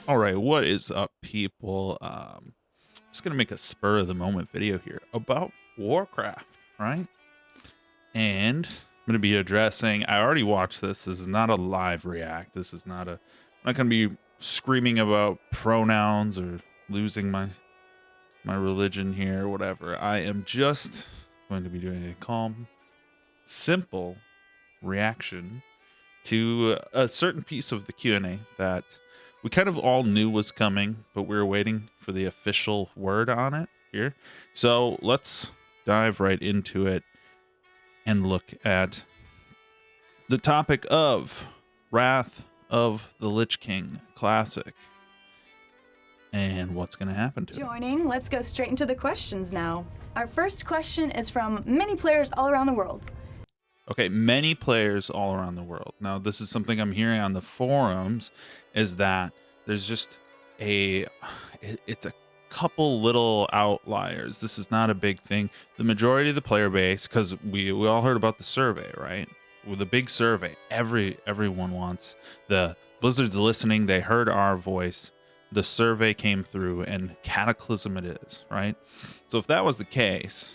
All right, what is up, people? Just gonna make a spur of the moment video here about Warcraft, right? And I'm gonna be addressing. I already watched this. This is not a live react. This is not a. I'm not gonna be screaming about pronouns or losing my religion here, or whatever. I am just going to be doing a calm, simple reaction to a certain piece of the Q&A that we kind of all knew was coming, but we were waiting for the official word on it here. So let's dive right into it and look at the topic of Wrath of the Lich King Classic and what's going to happen to it. Joining, let's go straight into the questions now. Our first question is from many players all around the world. Okay, many players all around the world. Now, this is something I'm hearing on the forums, is that there's just it's a couple little outliers. This is not a big thing. The majority of the player base, because we all heard about the survey, right? With a big survey, everyone wants the Blizzard's listening. They heard our voice. The survey came through, and Cataclysm it is, right? So if that was the case,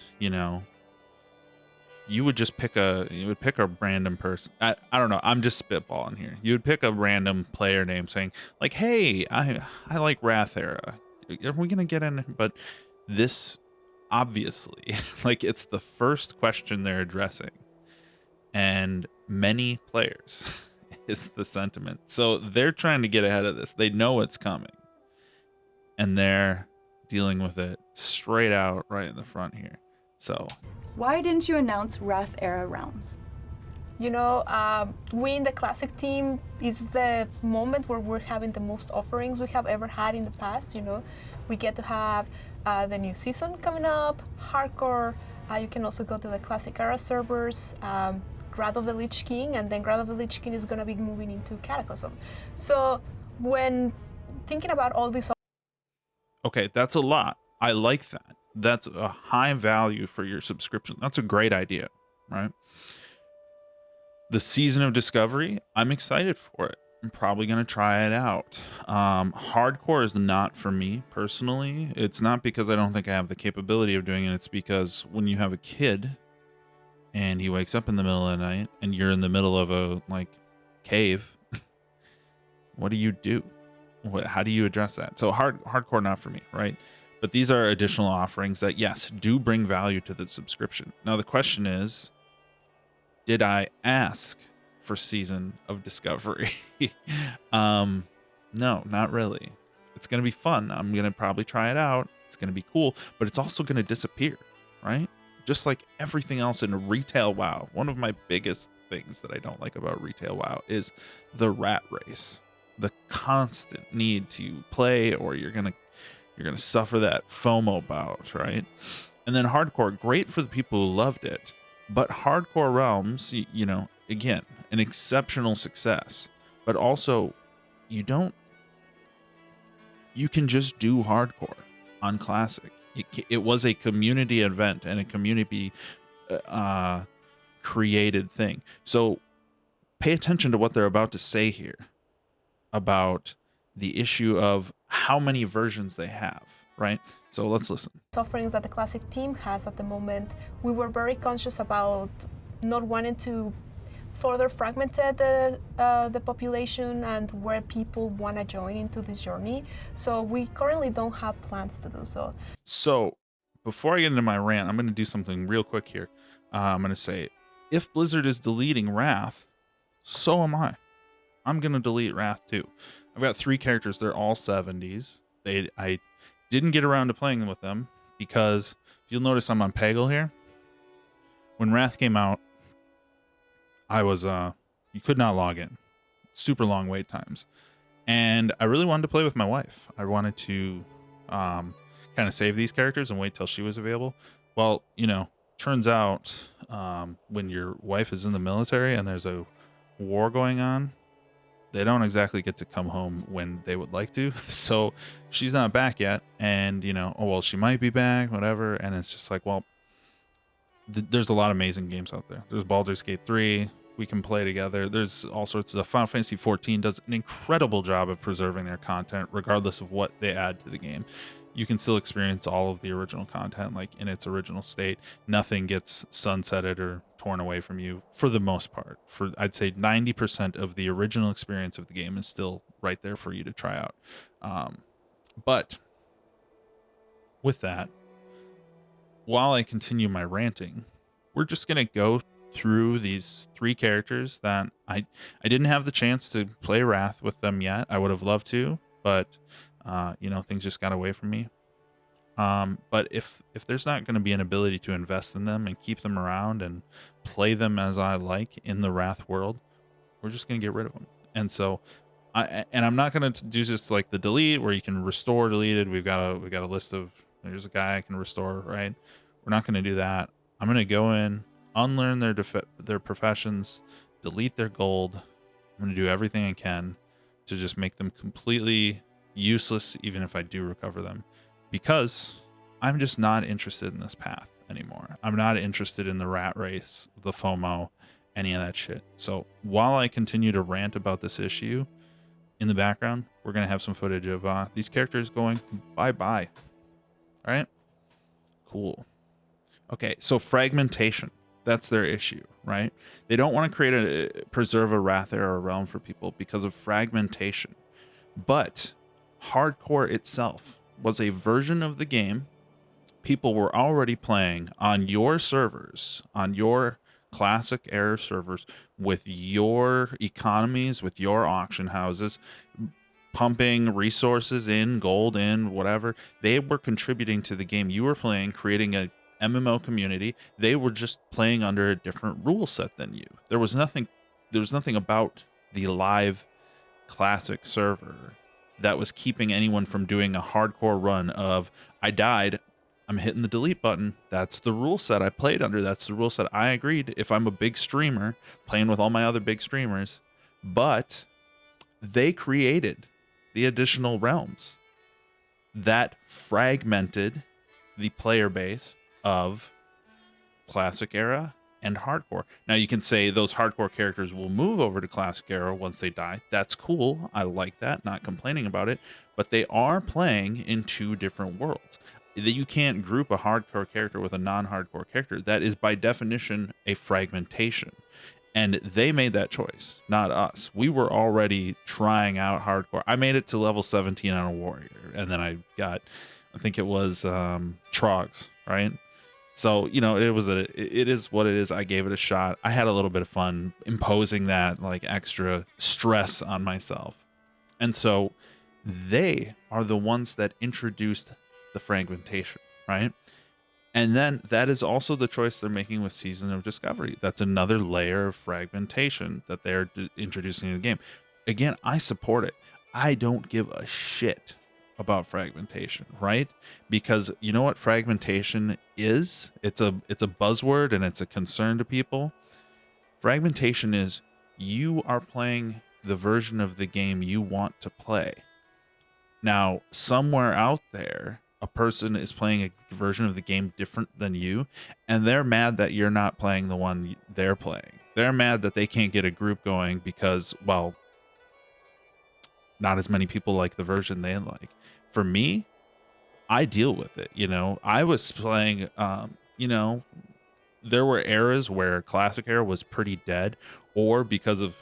you would just pick a random person. I don't know. I'm just spitballing here. You would pick a random player name saying like, hey, I like Wrath Era. Are we going to get in? But this obviously, like, it's the first question they're addressing. And many players is the sentiment. So they're trying to get ahead of this. They know it's coming. And they're dealing with it straight out right in the front here. So why didn't you announce Wrath Era realms? We in the Classic team is the moment where we're having the most offerings we have ever had in the past. We get to have the new season coming up, Hardcore. You can also go to the Classic Era servers, Wrath of the Lich King, and then Wrath of the Lich King is going to be moving into Cataclysm. So when thinking about all these... Okay, that's a lot. I like that. That's a high value for your subscription. That's a great idea, right? The Season of Discovery, I'm excited for it. I'm probably going to try it out. Hardcore is not for me personally. It's not because I don't think I have the capability of doing it. It's because when you have a kid and he wakes up in the middle of the night and you're in the middle of a cave, what do you do? How do you address that? So hardcore, not for me, right? But these are additional offerings that, yes, do bring value to the subscription. Now, the question is, did I ask for Season of Discovery? No, not really. It's going to be fun. I'm going to probably try it out. It's going to be cool, but it's also going to disappear, right? Just like everything else in retail WoW. One of my biggest things that I don't like about retail WoW is the rat race. The constant need to play, or you're gonna suffer that FOMO bout, right? And then hardcore, great for the people who loved it, but Hardcore Realms, again, an exceptional success, but also you can just do hardcore on Classic. It was a community event and a community created thing. So pay attention to what they're about to say here about the issue of how many versions they have, right? So let's listen. Offerings that the Classic team has at the moment, we were very conscious about not wanting to further fragment the population and where people want to join into this journey. So we currently don't have plans to do so. So before I get into my rant, I'm going to do something real quick here. I'm going to say, if Blizzard is deleting Wrath, so am I. I'm going to delete Wrath too. I've got 3 characters. They're all 70s. I didn't get around to playing with them because you'll notice I'm on Peggle here. When Wrath came out, I was, you could not log in. Super long wait times. And I really wanted to play with my wife. I wanted to kind of save these characters and wait till she was available. Well, turns out when your wife is in the military and there's a war going on, they don't exactly get to come home when they would like to. So she's not back yet. And, oh, well, she might be back, whatever. And it's just like, well, there's a lot of amazing games out there. There's Baldur's Gate 3. We can play together. There's all sorts of Final Fantasy 14 does an incredible job of preserving their content, regardless of what they add to the game. You can still experience all of the original content, like in its original state. Nothing gets sunsetted or torn away from you for the most part. For I'd say 90% of the original experience of the game is still right there for you to try out. But with that, while I continue my ranting, we're just gonna go through these 3 characters that I didn't have the chance to play Wrath with them yet. I would have loved to, but things just got away from me. But if there's not going to be an ability to invest in them and keep them around and play them as I like in the Wrath world, we're just going to get rid of them. And so I'm not going to do just like the delete where you can restore deleted. We've got a list of, there's a guy I can restore, right? We're not going to do that. I'm going to go in, unlearn their professions, delete their gold. I'm going to do everything I can to just make them completely useless, even if I do recover them, because I'm just not interested in this path anymore. I'm not interested in the rat race, the FOMO, any of that shit. So while I continue to rant about this issue, in the background, we're going to have some footage of these characters going bye-bye. All right? Cool. Okay, so fragmentation. That's their issue, right? They don't want to preserve a Wrath era realm for people because of fragmentation. But hardcore itself was a version of the game people were already playing on your servers, on your classic era servers, with your economies, with your auction houses, pumping resources in, gold in, whatever. They were contributing to the game you were playing, creating a MMO community. They were just playing under a different rule set than you. There was nothing about the live classic server that was keeping anyone from doing a hardcore run of, I died, I'm hitting the delete button. That's the rule set I played under. That's the rule set I agreed if I'm a big streamer playing with all my other big streamers. But they created the additional realms that fragmented the player base of classic era and hardcore. Now you can say those hardcore characters will move over to classic era once they die. That's cool. I like that, not complaining about it, but they are playing in 2 different worlds. That you can't group a hardcore character with a non-hardcore character. That is by definition a fragmentation. And they made that choice, not us. We were already trying out hardcore. I made it to level 17 on a warrior, and then I think it was Trogs, right? So, it is what it is. I gave it a shot. I had a little bit of fun imposing that like extra stress on myself. And so they are the ones that introduced the fragmentation, right? And then that is also the choice they're making with Season of Discovery. That's another layer of fragmentation that they're introducing in the game. Again, I support it. I don't give a shit about fragmentation, right? Because you know what fragmentation is? It's a buzzword and it's a concern to people. Fragmentation is you are playing the version of the game you want to play. Now, somewhere out there, a person is playing a version of the game different than you, and they're mad that you're not playing the one they're playing. They're mad that they can't get a group going because, well, not as many people like the version they like. For me, I deal with it. I was playing, there were eras where classic era was pretty dead, or because of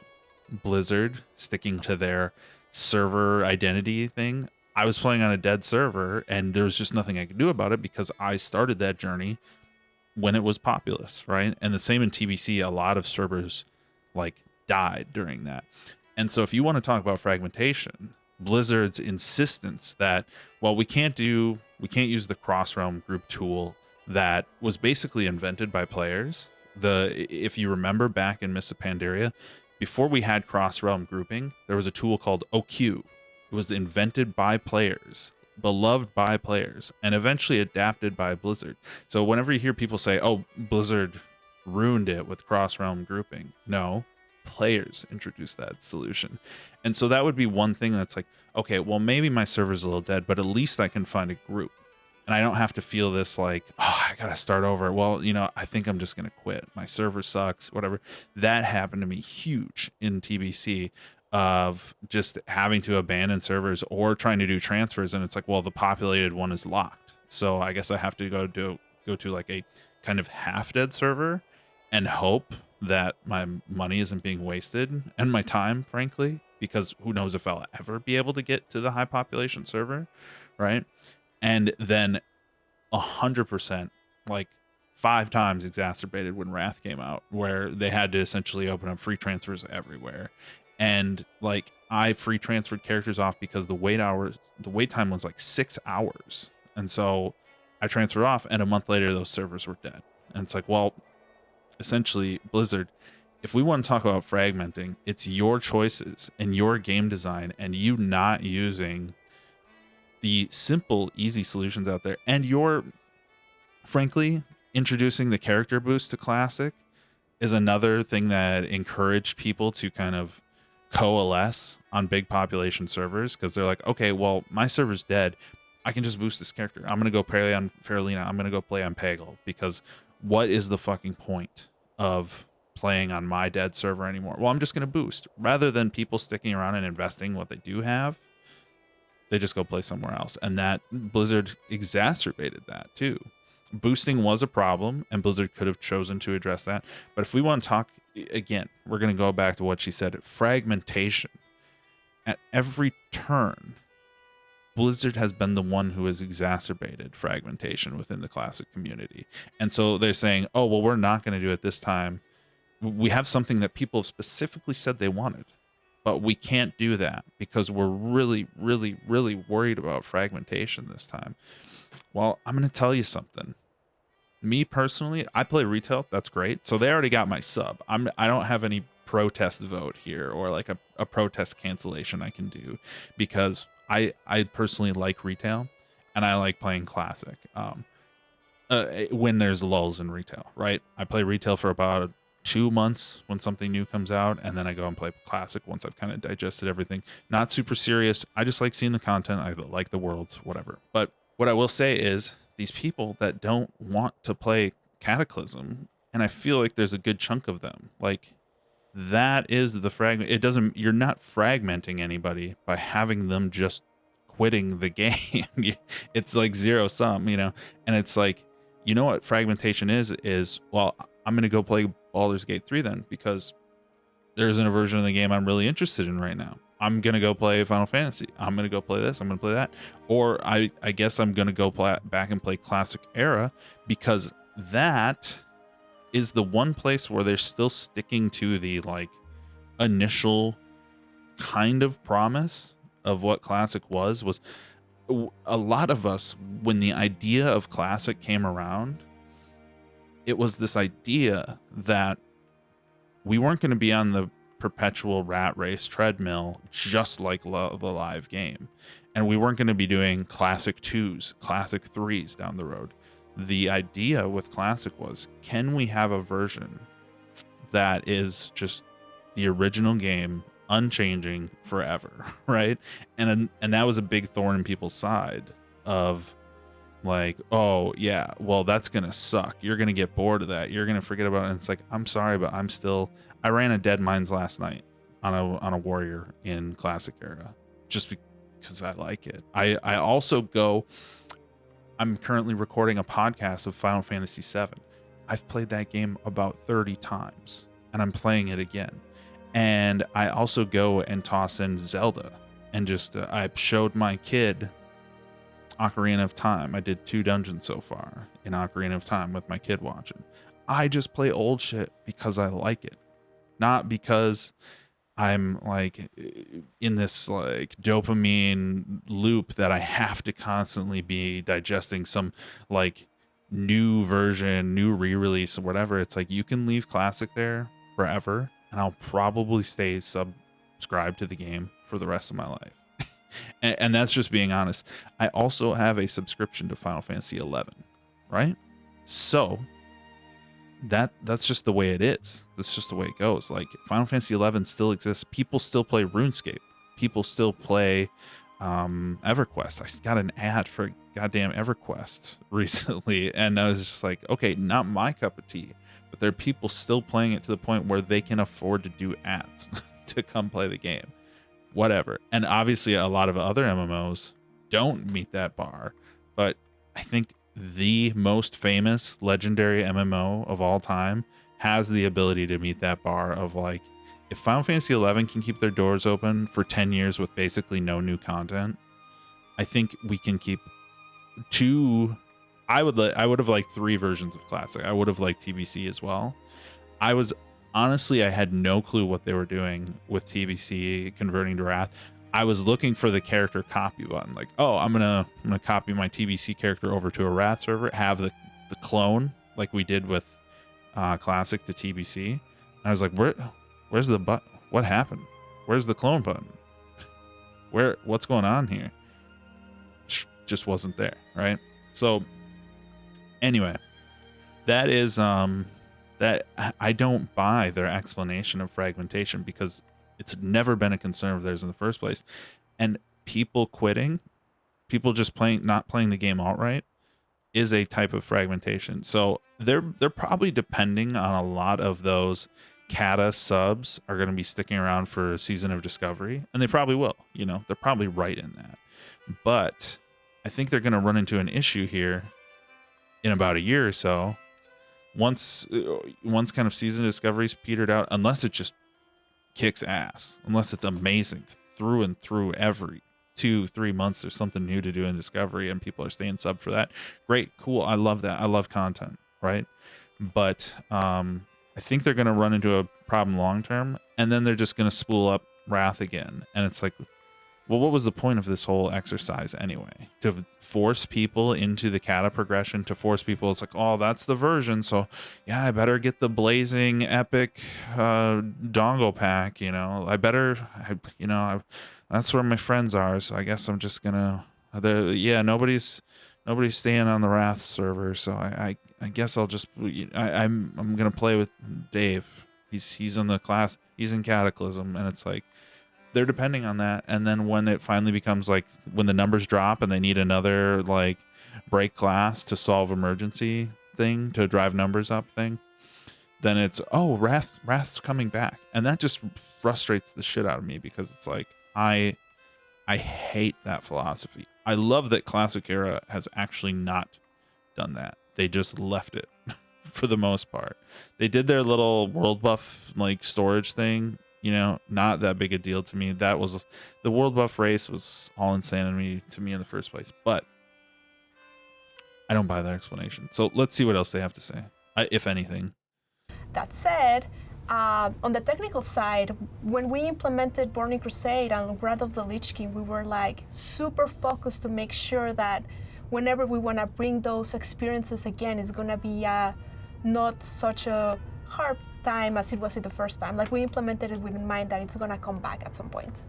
Blizzard sticking to their server identity thing, I was playing on a dead server and there was just nothing I could do about it because I started that journey when it was populous, right? And the same in TBC, a lot of servers like died during that. And so if you want to talk about fragmentation, Blizzard's insistence that, well, we can't use the cross-realm group tool that was basically invented by players. If you remember back in Mists of Pandaria, before we had cross-realm grouping, there was a tool called OQ. It was invented by players, beloved by players, and eventually adapted by Blizzard. So whenever you hear people say, oh, Blizzard ruined it with cross-realm grouping, no, players introduced that solution. And so that would be one thing that's like, okay, well, maybe my server's a little dead, but at least I can find a group. and I don't have to feel this like, oh, I gotta start over. Well, I think I'm just gonna quit. My server sucks, whatever. That happened to me huge in TBC, of just having to abandon servers or trying to do transfers, and it's like, well, the populated one is locked, so I guess I have to go to like a kind of half dead server and hope that my money isn't being wasted, and my time, frankly, because who knows if I'll ever be able to get to the high population server, right? And then 100%, like 5 times exacerbated when Wrath came out, where they had to essentially open up free transfers everywhere. And like, I free transferred characters off because the wait time was like 6 hours. And so I transferred off, and a month later those servers were dead. And it's like, well, essentially, Blizzard, if we want to talk about fragmenting, it's your choices and your game design, and you not using the simple, easy solutions out there, and you're, frankly, introducing the character boost to Classic is another thing that encouraged people to kind of coalesce on big population servers, because they're like, okay, well, my server's dead. I can just boost this character. I'm going to go play on Faralina. I'm going to go play on Pagel, because what is the fucking point of playing on my dead server anymore? Well, I'm just going to boost. Rather than people sticking around and investing what they do have, they just go play somewhere else. And that Blizzard exacerbated that too. Boosting was a problem, and Blizzard could have chosen to address that. But if we want to talk, again, we're going to go back to what she said, fragmentation. At every turn, Blizzard has been the one who has exacerbated fragmentation within the Classic community. And so they're saying, oh, well, we're not going to do it this time. We have something that people specifically said they wanted, but we can't do that because we're really, really, really worried about fragmentation this time. Well, I'm going to tell you something. Me personally, I play retail. That's great. So they already got my sub. I don't have any protest vote here, or like a protest cancellation I can do, because I personally like retail, and I like playing Classic when there's lulls in retail, right? I play retail for about 2 months when something new comes out, and then I go and play Classic once I've kind of digested everything. Not super serious. I just like seeing the content. I like the worlds, whatever. But what I will say is, these people that don't want to play Cataclysm, and I feel like there's a good chunk of them, like, that is the fragment. It doesn't, you're not fragmenting anybody by having them just quitting the game. It's like zero sum, and it's like, you know what fragmentation is, well, I'm going to go play Baldur's Gate 3 then, because there isn't a version of the game I'm really interested in right now. I'm going to go play Final Fantasy. I'm going to go play this. I'm going to play that. Or I guess I'm going to go back and play Classic Era, because that is the one place where they're still sticking to the like initial kind of promise of what Classic was a lot of us, when the idea of Classic came around, it was this idea that we weren't going to be on the perpetual rat race treadmill just like the live game, and we weren't going to be doing Classic 2s, Classic 3s down the road. The idea with Classic was, can we have a version that is just the original game, unchanging forever, right? And that was a big thorn in people's side of like, oh yeah, well, that's gonna suck. You're gonna get bored of that. You're gonna forget about it. And it's like, I'm sorry, but I ran a Dead Mines last night on a warrior in Classic Era, just because I like it. I also go, I'm currently recording a podcast of Final Fantasy VII. I've played that game about 30 times, and I'm playing it again. And I also go and toss in Zelda, and just I showed my kid Ocarina of Time. I did 2 dungeons so far in Ocarina of Time with my kid watching. I just play old shit because I like it, not because I'm like in this like dopamine loop that I have to constantly be digesting some like new version, new re-release or whatever. It's like, you can leave Classic there forever, and I'll probably stay subscribed to the game for the rest of my life. and that's just being honest. I also have a subscription to Final Fantasy XI, right? So that's just the way it is. That's just the way it goes. Like, Final Fantasy XI still exists. People still play RuneScape. People still play EverQuest. I got an ad for goddamn EverQuest recently, and I was just like, okay, not my cup of tea, but there are people still playing it to the point where they can afford to do ads to come play the game. Whatever. And obviously a lot of other MMOs don't meet that bar, but I think the most famous legendary MMO of all time has the ability to meet that bar of like, if Final Fantasy XI can keep their doors open for 10 years with basically no new content, I think we can keep two. I would have liked 3 versions of Classic. I would have liked TBC as well. Honestly, I had no clue what they were doing with TBC converting to Wrath. I was looking for the character copy button, like, oh, I'm gonna copy my TBC character over to a Wrath server, have the clone like we did with Classic to TBC. And I was like, where's the button? What happened? Where's the clone button? What's going on here? Just wasn't there, right? So anyway, that is that I don't buy their explanation of fragmentation, because it's never been a concern of theirs in the first place. And people quitting, people just not playing the game outright, is a type of fragmentation. So they're probably depending on a lot of those Cata subs are going to be sticking around for Season of Discovery, and they probably will. You know, they're probably right in that. But I think they're going to run into an issue here in about a year or so. Once kind of Season of Discovery's petered out, unless it just kicks ass, unless it's amazing through and through, every 2-3 months there's something new to do in Discovery and people are staying sub for that. Great, cool. I love that. I love content, right? But I think they're going to run into a problem long term, and then they're just going to spool up Wrath again. And it's like, well, what was the point of this whole exercise anyway? To force people into the Cata progression, to force people, it's like, oh, that's the version, so yeah, I better get the blazing epic dongle pack, you know. That's where my friends are, so I guess I'm just gonna, nobody's staying on the Wrath server, so I guess I'll just, I'm gonna play with Dave. He's in the class, he's in Cataclysm, and it's like, they're depending on that. And then when it finally becomes like, when the numbers drop and they need another like break glass to solve emergency thing, to drive numbers up thing, then it's, oh, Wrath's coming back. And that just frustrates the shit out of me, because it's like, I hate that philosophy. I love that Classic Era has actually not done that. They just left it for the most part. They did their little world buff like storage thing, you know, not that big a deal to me. That was, the world buff race was all insanity to me in the first place, but I don't buy that explanation. So let's see what else they have to say, if anything. That said, on the technical side, when we implemented Burning Crusade and Wrath of the Lich King, we were like super focused to make sure that whenever we want to bring those experiences again, it's going to be not such a hard time as it was in the first time. Like, we implemented it with in mind that it's going to come back at some point.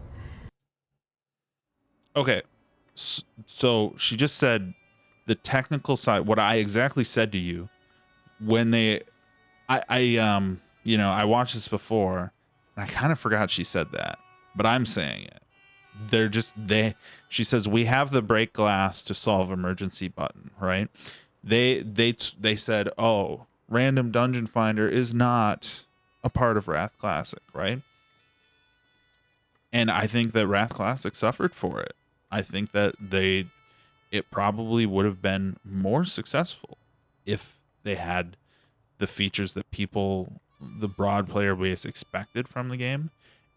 Okay, so she just said the technical side. What I exactly said to you when I watched this before, and I kind of forgot she said that, but I'm saying it. She says, we have the break glass to solve emergency button, right? They said, oh, random dungeon finder is not a part of Wrath Classic, right? And I think that Wrath Classic suffered for it. I think that it probably would have been more successful if they had the features that the broad player base expected from the game.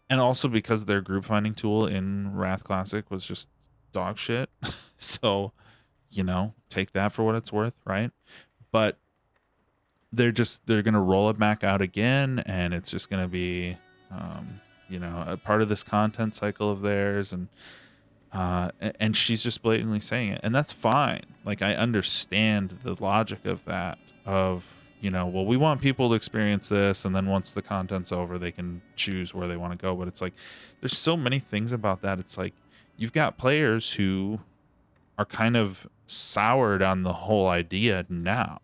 And also because their group finding tool in Wrath Classic was just dog shit. So, take that for what it's worth, right? But they're going to roll it back out again, and it's just going to be, a part of this content cycle of theirs. And she's just blatantly saying it. And that's fine. Like, I understand the logic of that, well, we want people to experience this, and then once the content's over, they can choose where they want to go. But it's like, there's so many things about that. It's like, you've got players who are kind of soured on the whole idea now,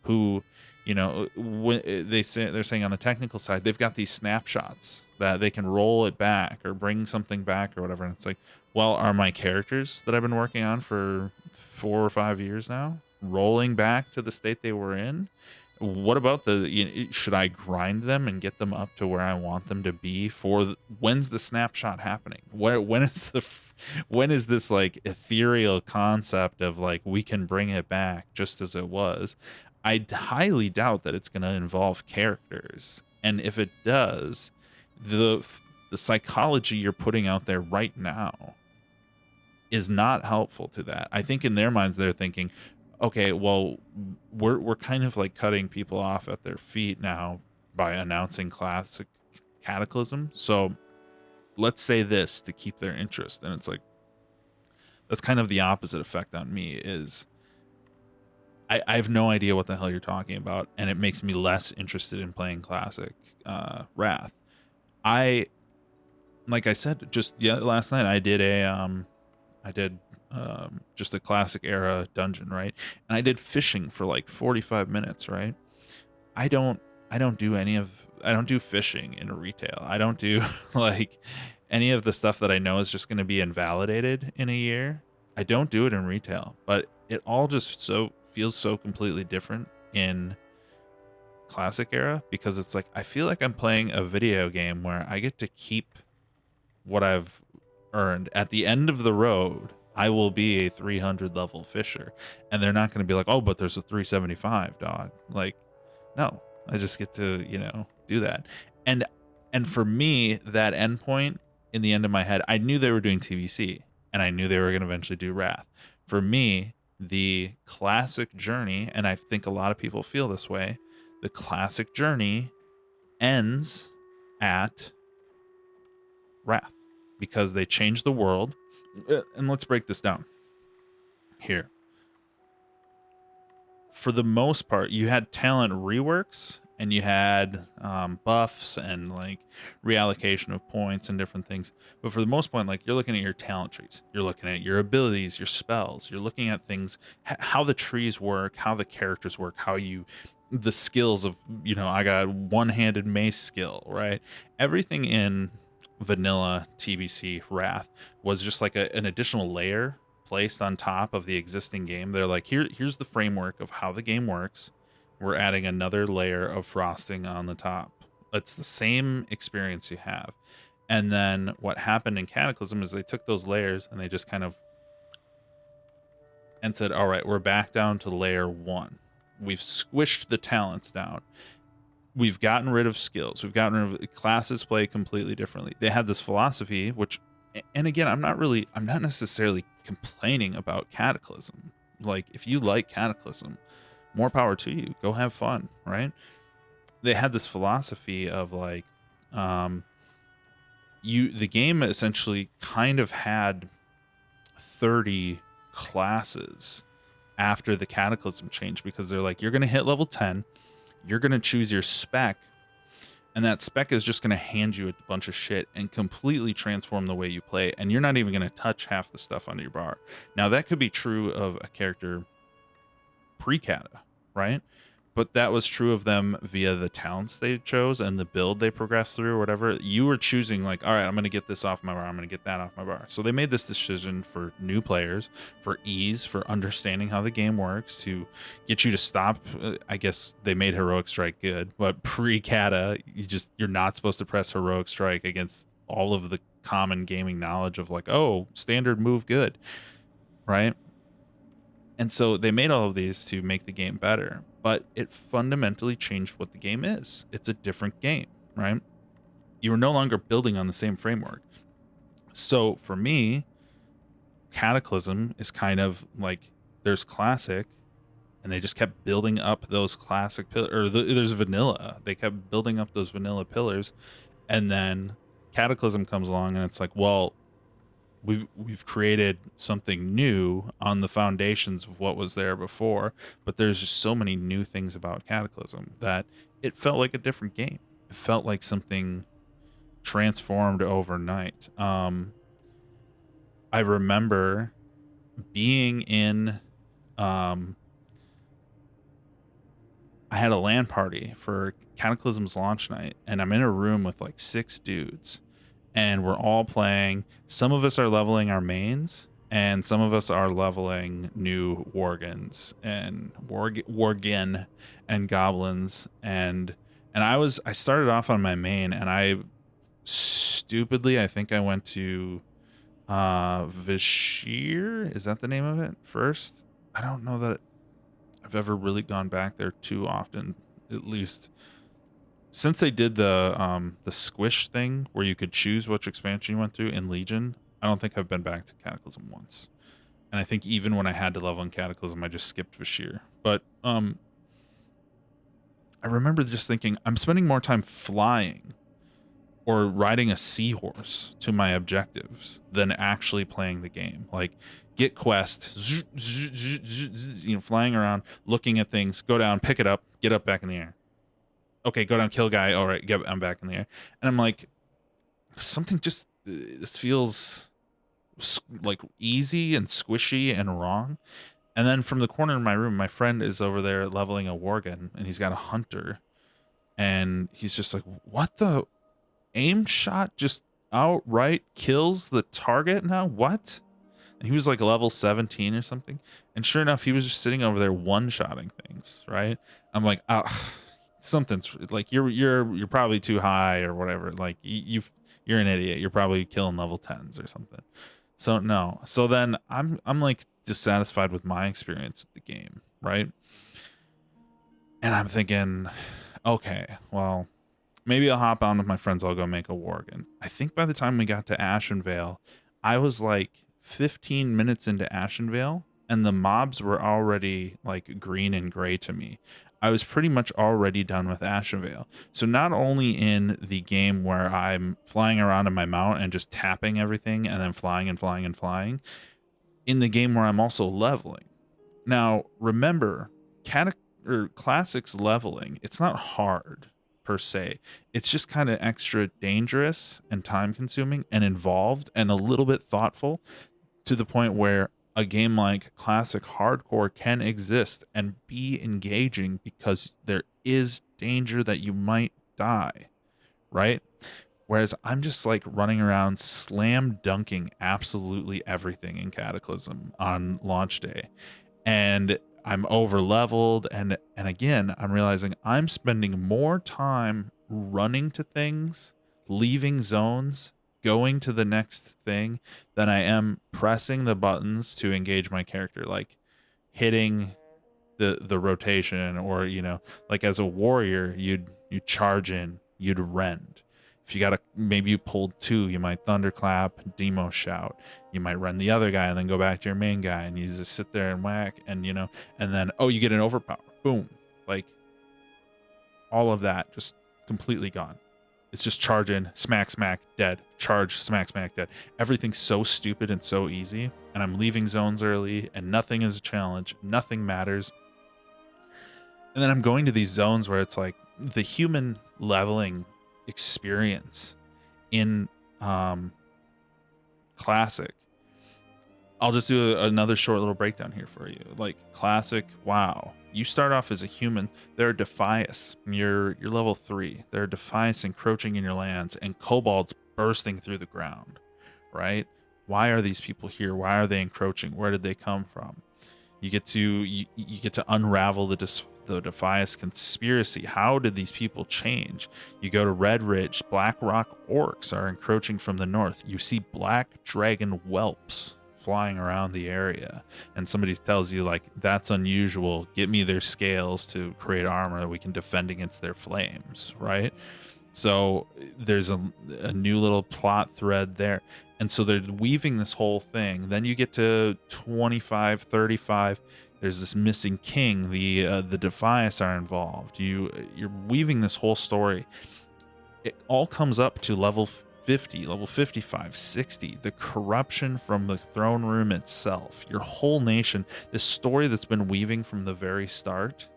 who You know, when they're saying on the technical side, they've got these snapshots that they can roll it back or bring something back or whatever. And it's like, well, are my characters that I've been working on for 4 or 5 years now rolling back to the state they were in? What about should I grind them and get them up to where I want them to be when's the snapshot happening? When is this like ethereal concept of like we can bring it back just as it was? I highly doubt that it's going to involve characters. And if it does, the psychology you're putting out there right now is not helpful to that. I think in their minds they're thinking, okay, well, we're kind of like cutting people off at their feet now by announcing classic Cataclysm. So let's say this to keep their interest. And it's like that's kind of the opposite effect on me is I have no idea what the hell you're talking about, and it makes me less interested in playing classic Wrath. Like I said, just last night I did just a classic era dungeon, right? And I did fishing for like 45 minutes, right? I don't do fishing in retail. I don't do like any of the stuff that I know is just going to be invalidated in a year. I don't do it in retail, but it all just feels so completely different in classic era because it's like I feel like I'm playing a video game where I get to keep what I've earned. At the end of the road, I will be a 300 level fisher, and they're not going to be like, oh, but there's a 375 dog. Like, no, I just get to do that. And for me, that endpoint in the end of my head, I knew they were doing TVC, and I knew they were going to eventually do Wrath. For me, the classic journey, and I think a lot of people feel this way, the classic journey ends at Wrath because they changed the world. And let's break this down here. For the most part, you had talent reworks and you had buffs and like reallocation of points and different things. But for the most part, like you're looking at your talent trees, you're looking at your abilities, your spells, you're looking at things, how the trees work, how the characters work, the skills of, I got one-handed mace skill, right? Everything in vanilla TBC Wrath was just like an additional layer placed on top of the existing game. They're like, here's the framework of how the game works. We're adding another layer of frosting on the top. It's the same experience you have. And then what happened in Cataclysm is they took those layers and they just kind of and said, all right, we're back down to layer 1. We've squished the talents down. We've gotten rid of skills. We've gotten rid of classes play completely differently. They had this philosophy, which, and again, I'm not necessarily complaining about Cataclysm. Like, if you like Cataclysm, more power to you. Go have fun, right? They had this philosophy of like, the game essentially kind of had 30 classes after the Cataclysm change because they're like, you're going to hit level 10. You're going to choose your spec, and that spec is just going to hand you a bunch of shit and completely transform the way you play, and you're not even going to touch half the stuff under your bar. Now, that could be true of a character pre-cata, right? But that was true of them via the talents they chose and the build they progressed through or whatever. You were choosing like, all right, I'm going to get this off my bar. I'm going to get that off my bar. So they made this decision for new players, for ease, for understanding how the game works, to get you to stop. I guess they made Heroic Strike good, but pre-cata, you're not supposed to press Heroic Strike against all of the common gaming knowledge of like, oh, standard move good, right? And so they made all of these to make the game better, but it fundamentally changed what the game is. It's a different game, right? You are no longer building on the same framework. So for me, Cataclysm is kind of like there's classic, and they just kept building up those classic pillars. There's vanilla. They kept building up those vanilla pillars, and then Cataclysm comes along, and it's like, well, we've created something new on the foundations of what was there before, but there's just so many new things about Cataclysm that it felt like a different game. It felt like something transformed overnight. I remember being in I I had a LAN party for Cataclysm's launch night, and I'm in a room with like 6 dudes, and we're all playing. Some of us are leveling our mains, and some of us are leveling new worgens and worgen and goblins. And I started off on my main, and I stupidly, I think I went to Vashir. Is that the name of it first? I don't know that I've ever really gone back there too often, at least since they did the squish thing where you could choose which expansion you went to in Legion. I don't think I've been back to Cataclysm once. And I think even when I had to level in Cataclysm, I just skipped Vashir. But I remember just thinking, I'm spending more time flying or riding a seahorse to my objectives than actually playing the game. Like, get quest, flying around, looking at things, go down, pick it up, get up back in the air. Okay, go down, kill guy. All right, I'm back in the air. And I'm like, something just, this feels like easy and squishy and wrong. And then from the corner of my room, my friend is over there leveling a worgen, and he's got a hunter. And he's just like, what the? Aim shot just outright kills the target now? What? And he was like level 17 or something. And sure enough, he was just sitting over there one-shotting things, right? I'm like, oh, something's like, you're probably too high or whatever. Like, you're an idiot. You're probably killing level 10s or something. So no. So then I'm like dissatisfied with my experience with the game, right? And I'm thinking, okay, well, maybe I'll hop on with my friends. I'll go make a worgen. I think by the time we got to Ashenvale, I was like 15 minutes into Ashenvale, and the mobs were already like green and gray to me. I was pretty much already done with Ashenvale. So not only in the game where I'm flying around in my mount and just tapping everything and then flying and flying and flying, in the game where I'm also leveling. Now, remember, Classic's leveling, it's not hard per se. It's just kind of extra dangerous and time consuming and involved and a little bit thoughtful, to the point where a game like Classic Hardcore can exist and be engaging because there is danger that you might die, right? Whereas I'm just like running around slam dunking absolutely everything in Cataclysm on launch day, and I'm over leveled, and again, I'm realizing I'm spending more time running to things, leaving zones, going to the next thing, than I am pressing the buttons to engage my character, like hitting the rotation, or like as a warrior, you'd charge in, you'd rend. If you gotta, maybe you pulled 2, you might thunderclap, demo shout. You might run the other guy and then go back to your main guy, and you just sit there and whack, and and then you get an overpower, boom, like all of that just completely gone. It's just charge in, smack, smack, dead, charge, smack, smack, dead. Everything's so stupid and so easy, and I'm leaving zones early, and nothing is a challenge, nothing matters. And then I'm going to these zones where it's like the human leveling experience in Classic. I'll just do another short little breakdown here for you. Like Classic, wow, you start off as a human. There are Defias, you're level 3. There are Defias encroaching in your lands, and kobolds bursting through the ground, right? Why are these people here? Why are they encroaching? Where did they come from? You get to unravel the Defias conspiracy. How did these people change? You go to Red Ridge, Black Rock orcs are encroaching from the north. You see black dragon whelps flying around the area, and somebody tells you, like, that's unusual, get me their scales to create armor that we can defend against their flames, right? So there's a new little plot thread there. And so they're weaving this whole thing. Then you get to 25, 35. There's this missing king. The Defias are involved. You're weaving this whole story. It all comes up to level 50, level 55, 60. The corruption from the throne room itself. Your whole nation. This story that's been weaving from the very start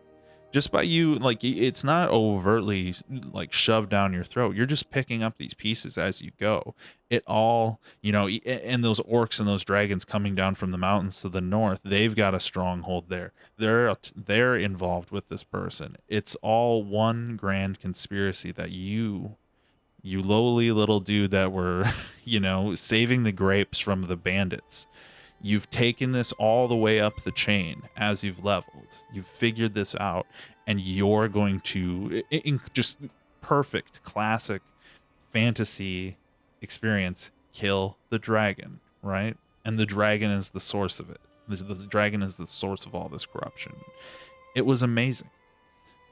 just by you, like, it's not overtly like shoved down your throat. You're just picking up these pieces as you go. It all, and those orcs and those dragons coming down from the mountains to the north, they've got a stronghold there. They're involved with this person. It's all one grand conspiracy that you lowly little dude that were, saving the grapes from the bandits. You've taken this all the way up the chain as you've leveled. You've figured this out, and you're going to, in just perfect classic fantasy experience, kill the dragon, right? And the dragon is the source of it. The dragon is the source of all this corruption. It was amazing.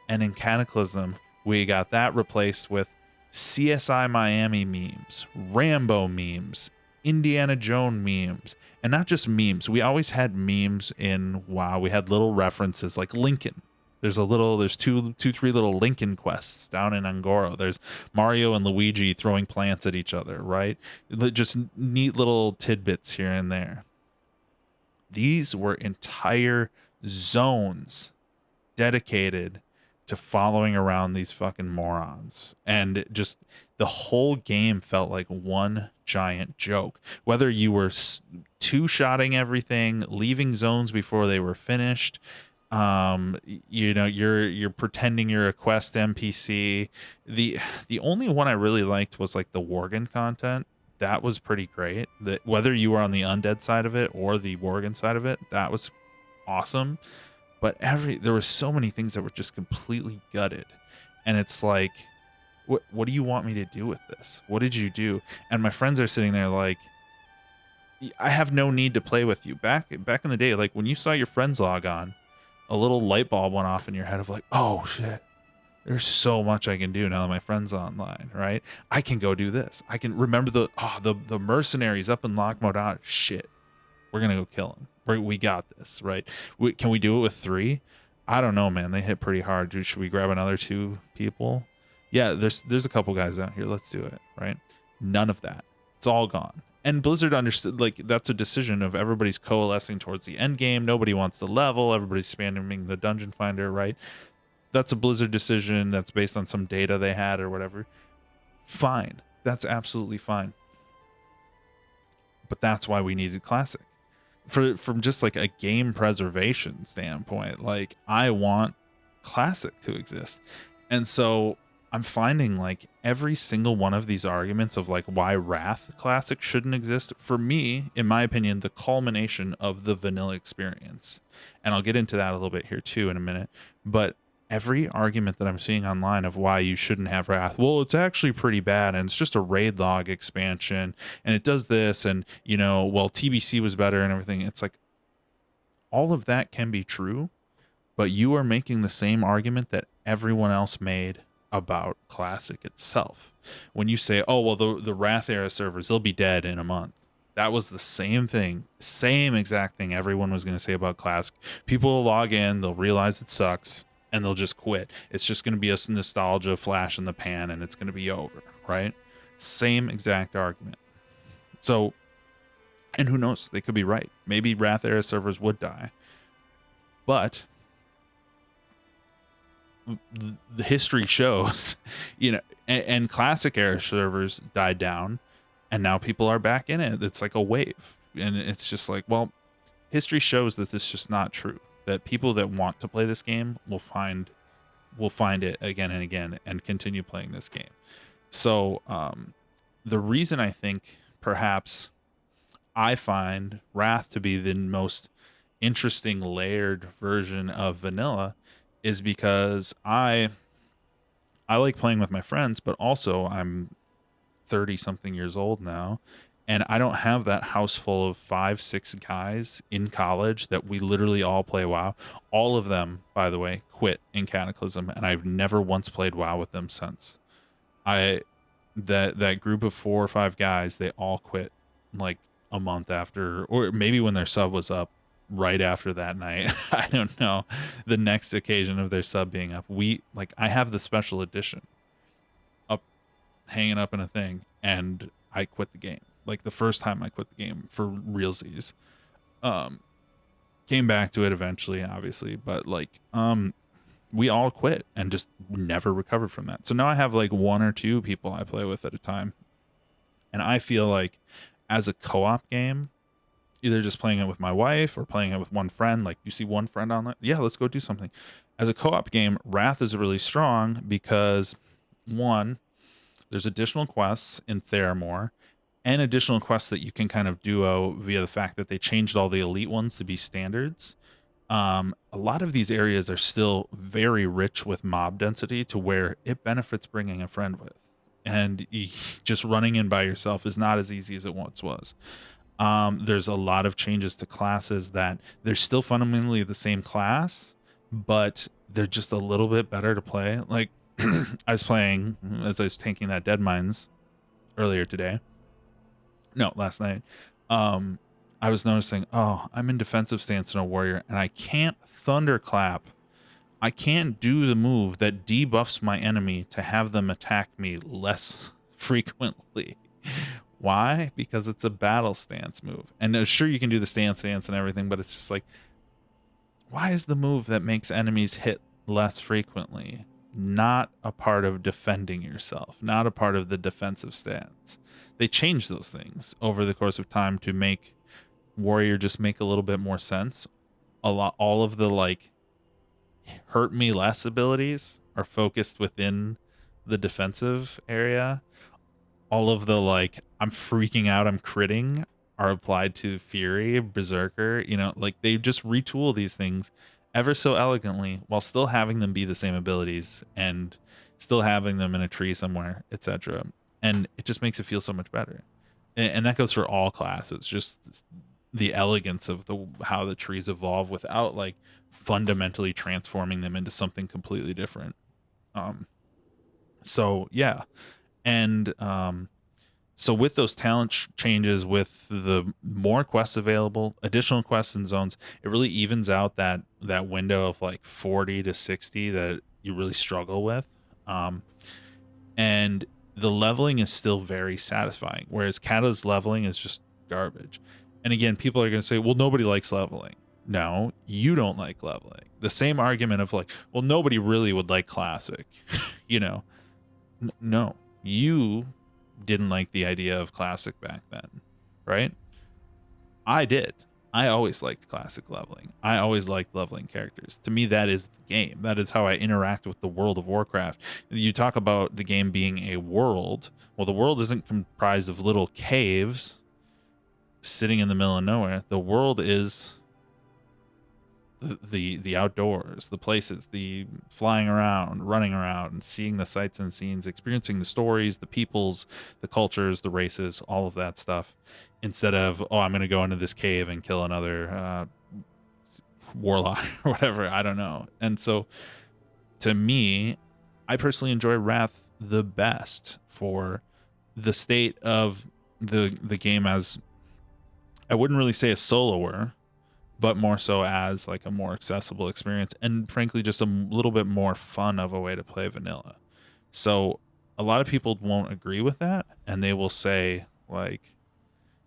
And in Cataclysm, we got that replaced with CSI Miami memes, Rambo memes, Indiana Jones memes, and not just memes. We always had memes in WoW. We had little references like Lincoln. There's two, three little Lincoln quests down in Angoro. There's Mario and Luigi throwing plants at each other, right? Just neat little tidbits here and there. These were entire zones dedicated to following around these fucking morons. And just the whole game felt like one giant joke. Whether you were two-shotting everything, leaving zones before they were finished, you're pretending you're a quest NPC. The only one I really liked was like the Worgen content. That was pretty great. That whether you were on the undead side of it or the Worgen side of it, that was awesome. But there were so many things that were just completely gutted. And it's like, what do you want me to do with this? What did you do? And my friends are sitting there like, I have no need to play with you. Back in the day, like when you saw your friends log on, a little light bulb went off in your head of like, oh shit, there's so much I can do now that my friend's online, right? I can go do this. I can remember the mercenaries up in Lockmodot. Shit, we're gonna go kill them. We got this, right? Can we do it with 3? I don't know, man. They hit pretty hard. Dude, should we grab another 2 people? Yeah, there's a couple guys out here. Let's do it, right? None of that. It's all gone. And Blizzard understood, like, that's a decision of everybody's coalescing towards the end game. Nobody wants to level. Everybody's spamming the dungeon finder, right? That's a Blizzard decision that's based on some data they had or whatever. Fine. That's absolutely fine. But that's why we needed Classic. From just like a game preservation standpoint, like I want Classic to exist. And so I'm finding like every single one of these arguments of like why Wrath Classic shouldn't exist, for me, in my opinion, the culmination of the vanilla experience. And I'll get into that a little bit here too in a minute. But every argument that I'm seeing online of why you shouldn't have Wrath, well, it's actually pretty bad and it's just a raid log expansion and it does this and, well, TBC was better and everything. It's like all of that can be true, but you are making the same argument that everyone else made about Classic itself. When you say, oh, well, the Wrath era servers, they'll be dead in a month. That was the same thing, same exact thing everyone was going to say about Classic. People will log in, they'll realize it sucks, and they'll just quit. It's just going to be a nostalgia flash in the pan and it's going to be over, right? Same exact argument. So, and who knows, they could be right. Maybe Wrath era servers would die. But the history shows, and Classic era servers died down and now people are back in it. It's like a wave. And it's just like, well, history shows that this is just not true. That people that want to play this game will find it again and again and continue playing this game. So the reason I think perhaps I find Wrath to be the most interesting layered version of vanilla is because I like playing with my friends, but also I'm 30 something years old now. And I don't have that house full of 5-6 guys in college that we literally all play WoW. All of them, by the way, quit in Cataclysm, and I've never once played WoW with them since. That group of 4 or 5 guys, they all quit like a month after, or maybe when their sub was up right after that night. I don't know. The next occasion of their sub being up, I have the special edition up, hanging up in a thing, and I quit the game. Like the first time I quit the game for realsies. Came back to it eventually, obviously, but like we all quit and just never recovered from that. So now I have like 1 or 2 people I play with at a time. And I feel like as a co-op game, either just playing it with my wife or playing it with one friend, like you see one friend online, yeah, let's go do something. As a co-op game, Wrath is really strong because, one, there's additional quests in Theramore and additional quests that you can kind of duo via the fact that they changed all the elite ones to be standards. A lot of these areas are still very rich with mob density to where it benefits bringing a friend with. And just running in by yourself is not as easy as it once was. There's a lot of changes to classes that they're still fundamentally the same class, but they're just a little bit better to play. Like I was playing as I was tanking that Dead Mines earlier today. No, last night. I was noticing, oh, I'm in defensive stance in a warrior and I can't thunderclap. I can't do the move that debuffs my enemy to have them attack me less frequently. Why? Because it's a battle stance move. And sure, you can do the stance and everything, but it's just like, why is the move that makes enemies hit less frequently not a part of defending yourself, not a part of the defensive stance? They change those things over the course of time to make warrior just make a little bit more sense. All of the like hurt me less abilities are focused within the defensive area. All of the like I'm freaking out, I'm critting are applied to Fury, Berserker, like they just retool these things ever so elegantly while still having them be the same abilities and still having them in a tree somewhere, etc. And it just makes it feel so much better. And that goes for all classes, just the elegance of how the trees evolve without like fundamentally transforming them into something completely different. So yeah. And so with those talent changes, with the more quests available, additional quests and zones, it really evens out that window of like 40 to 60 that you really struggle with. And the leveling is still very satisfying, whereas Kata's leveling is just garbage. And again, people are going to say, well, nobody likes leveling. No, you don't like leveling. The same argument of like, well, nobody really would like Classic. No, you didn't like the idea of Classic back then, right? I did. I always liked Classic leveling. I always liked leveling characters. To me, that is the game. That is how I interact with the world of Warcraft. You talk about the game being a world. Well, the world isn't comprised of little caves sitting in the middle of nowhere. The world is the outdoors, the places, the flying around, running around, and seeing the sights and scenes, experiencing the stories, the peoples, the cultures, the races, all of that stuff, instead of, oh, I'm going to go into this cave and kill another warlock or whatever. I don't know. And so to me, I personally enjoy Wrath the best for the state of the game as, I wouldn't really say a soloer, but more so as like a more accessible experience, and frankly just a little bit more fun of a way to play vanilla. So a lot of people won't agree with that, and they will say like,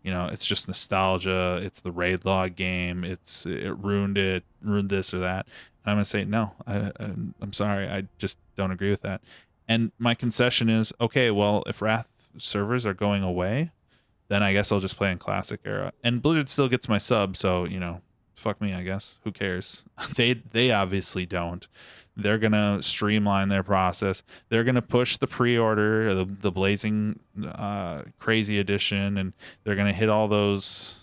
it's just nostalgia, it's the raid log game, it ruined this or that. And I'm gonna say no, I'm sorry, I just don't agree with that. And my concession is, okay, well, if Wrath servers are going away, then I guess I'll just play in Classic era. And Blizzard still gets my sub, so fuck me, I guess. Who cares? They obviously don't. They're gonna streamline their process. They're gonna push the pre-order, the Blazing Crazy Edition, and they're gonna hit all those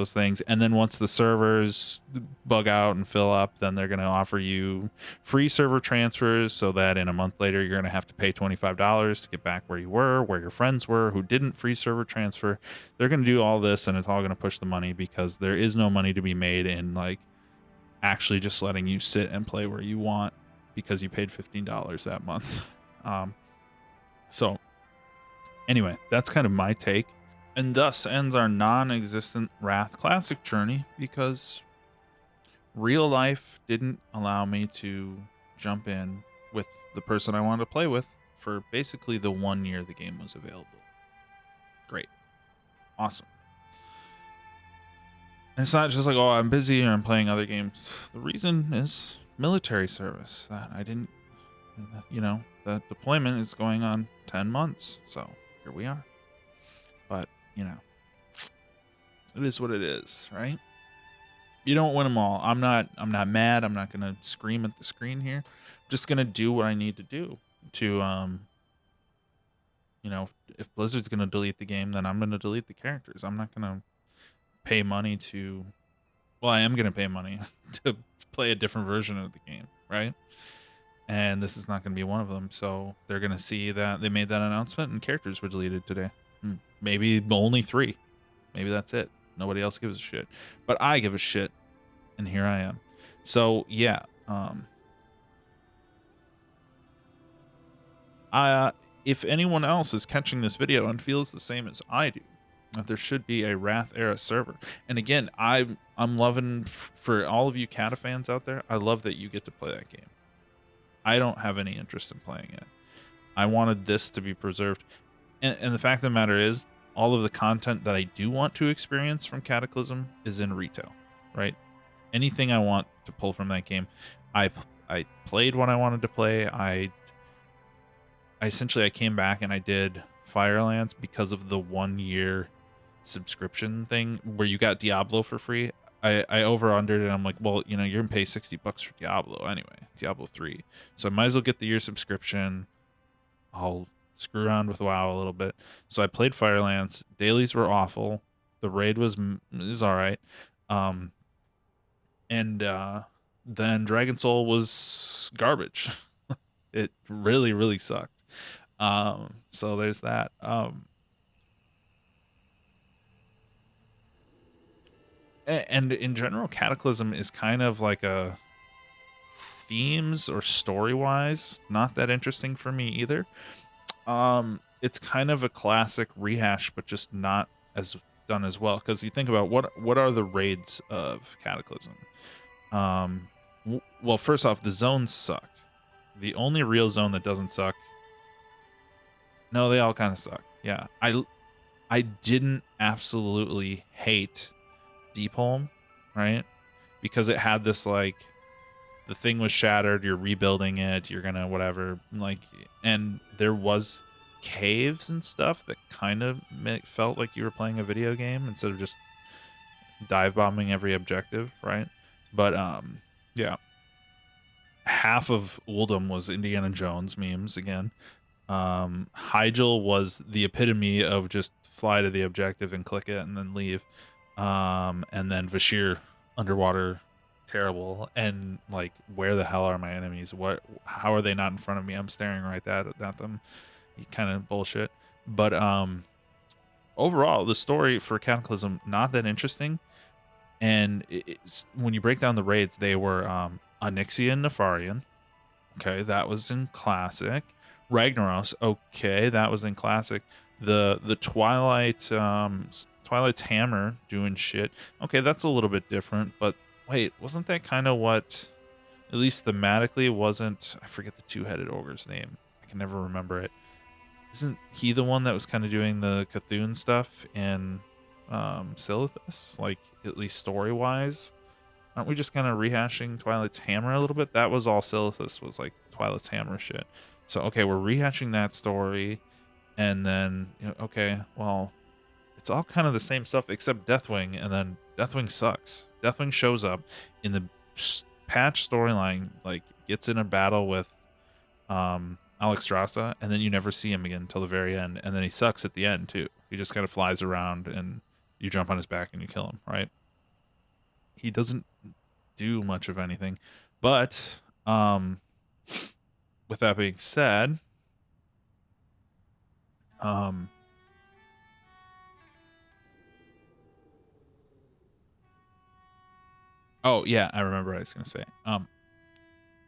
things. And then once the servers bug out and fill up, then they're gonna offer you free server transfers, so that in a month later you're gonna have to pay $25 to get back where you were, where your friends were who didn't free server transfer. They're gonna do all this, and it's all gonna push the money, because there is no money to be made in like actually just letting you sit and play where you want because you paid $15 that month. So anyway, that's kind of my take. And thus ends our non-existent Wrath Classic journey, because real life didn't allow me to jump in with the person I wanted to play with for basically the 1 year the game was available. Great. Awesome. And it's not just like, oh, I'm busy or I'm playing other games. The reason is military service that I didn't, you know, the deployment is going on 10 months. So here we are. But, you know, it is what it is, right? You don't win them all. I'm not mad. I'm not going to scream at the screen here. I'm just going to do what I need to do to, you know, if Blizzard's going to delete the game, then I'm going to delete the characters. I'm not going to pay money to, well, I am going to pay money to play a different version of the game, right? And this is not going to be one of them. So they're going to see that they made that announcement and characters were deleted today. Maybe only 3. Maybe that's it. Nobody else gives a shit. But I give a shit. And here I am. So, yeah. If anyone else is catching this video and feels the same as I do, that there should be a Wrath era server. And again, I'm loving, for all of you Cata fans out there, I love that you get to play that game. I don't have any interest in playing it. I wanted this to be preserved. And the fact of the matter is, all of the content that I do want to experience from Cataclysm is in retail, right? Anything I want to pull from that game, I played what I wanted to play. I essentially came back and I did Firelands because of the 1-year subscription thing where you got Diablo for free. I over-undered it. I'm like, well, you know, you're gonna pay $60 for Diablo anyway, Diablo 3. So I might as well get the year subscription. I'll screw around with WoW a little bit. So I played Firelands. Dailies were awful. The raid was all right. And then Dragon Soul was garbage. It really, really sucked. So there's that. And in general, Cataclysm is kind of like a themes or story-wise not that interesting for me either. It's kind of a classic rehash, but just not as done as well. Because you think about what are the raids of Cataclysm? Well, first off, the zones suck. The only real zone that doesn't suck. No, they all kind of suck. Yeah, I didn't absolutely hate Deepholm, right? Because it had this, like, the thing was shattered, you're rebuilding it, you're gonna whatever, like, and there was caves and stuff that kind of felt like you were playing a video game instead of just dive bombing every objective, right? But yeah, half of Uldum was Indiana Jones memes again. Hyjal was the epitome of just fly to the objective and click it and then leave. And then Vashir, underwater, terrible. And like, where the hell are my enemies? How are they not in front of me? I'm staring right at them. Kind of bullshit. But overall, the story for Cataclysm, not that interesting. And when you break down the raids, they were Onyxia and Nefarian. Okay, that was in Classic. Ragnaros, okay, that was in Classic. The Twilight's Hammer doing shit. Okay, that's a little bit different, but wait, wasn't that kind of what, at least thematically, wasn't, I forget the two-headed ogre's name. I can never remember it. Isn't he the one that was kind of doing the Cthulhu stuff in Silithus? Like, at least story-wise? Aren't we just kind of rehashing Twilight's Hammer a little bit? That was all Silithus, was like Twilight's Hammer shit. So, okay, we're rehashing that story. And then, you know, okay, well, it's all kind of the same stuff except Deathwing. And then Deathwing sucks. Deathwing shows up in the patch storyline, like, gets in a battle with Alexstrasza, and then you never see him again until the very end. And then he sucks at the end, too. He just kind of flies around, and you jump on his back and you kill him, right? He doesn't do much of anything. But with that being said, oh yeah, I remember what I was gonna say.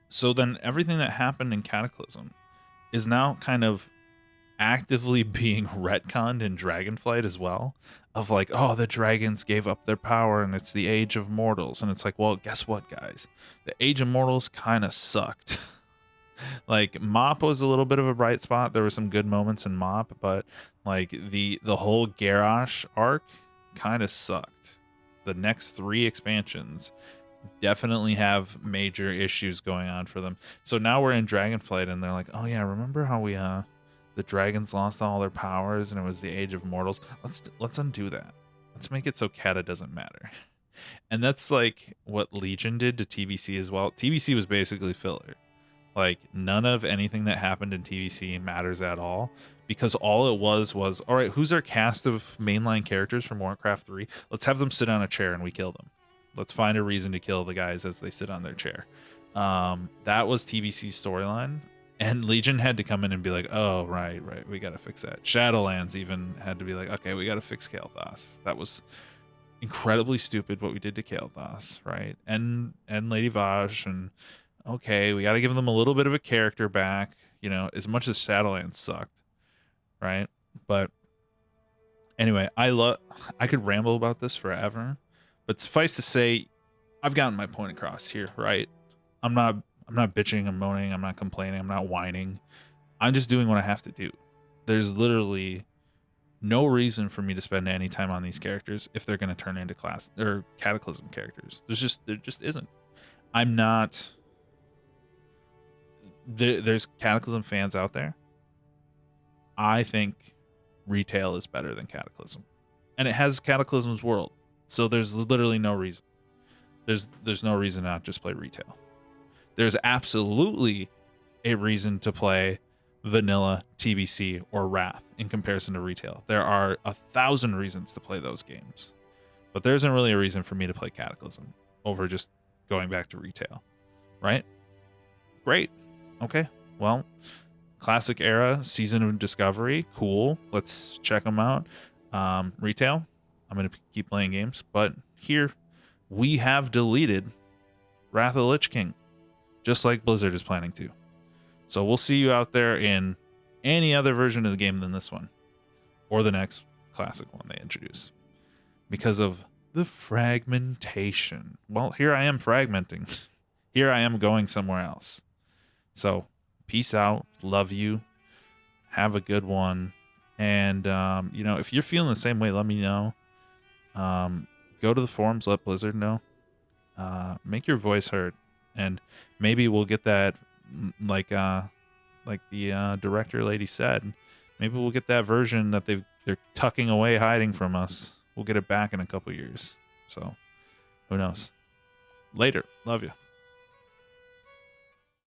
So then everything that happened in Cataclysm is now kind of actively being retconned in Dragonflight as well. Of like, oh, the dragons gave up their power and it's the Age of Mortals. And it's like, well, guess what, guys? The Age of Mortals kind of sucked. Like, Mop was a little bit of a bright spot. There were some good moments in Mop, but like the whole Garrosh arc kind of sucked. The next 3 expansions, definitely have major issues going on for them. So now we're in Dragonflight, and they're like, oh yeah, remember how we the dragons lost all their powers and it was the Age of Mortals? Let's undo that. Let's make it so Kata doesn't matter. And that's like what Legion did to TBC as well. TBC was basically filler. Like, none of anything that happened in TBC matters at all, because all it was, all right, who's our cast of mainline characters from Warcraft 3? Let's have them sit on a chair and we kill them. Let's find a reason to kill the guys as they sit on their chair. That was TBC's storyline. And Legion had to come in and be like, oh, right, we got to fix that. Shadowlands even had to be like, okay, we got to fix Kael'thas. That was incredibly stupid what we did to Kael'thas, right? And Lady Vaj, and okay, we got to give them a little bit of a character back, you know, as much as Shadowlands sucked, right? But anyway, I could ramble about this forever, but suffice to say, I've gotten my point across here, right? I'm not bitching, I'm moaning, I'm not complaining, I'm not whining. I'm just doing what I have to do. There's literally no reason for me to spend any time on these characters if they're going to turn into class or Cataclysm characters. There just isn't. I'm not. There's Cataclysm fans out there. I think retail is better than Cataclysm, and it has Cataclysm's world. So there's literally no reason. There's no reason not just play retail. There's absolutely a reason to play vanilla, TBC, or Wrath in comparison to retail. There are 1,000 reasons to play those games, but there isn't really a reason for me to play Cataclysm over just going back to retail, right? Great. Okay. Well, classic era, Season of Discovery, cool. Let's check them out. Retail, I'm going to keep playing games, but here we have deleted Wrath of the Lich King, just like Blizzard is planning to. So we'll see you out there in any other version of the game than this one, or the next classic one they introduce, because of the fragmentation. Well, here I am fragmenting. Here I am going somewhere else. So peace out. Love you. Have a good one. And, you know, if you're feeling the same way, let me know. Go to the forums, let Blizzard know. Make your voice heard. And maybe we'll get that, like the director lady said, maybe we'll get that version that they're tucking away, hiding from us. We'll get it back in a couple years. So who knows? Later. Love you.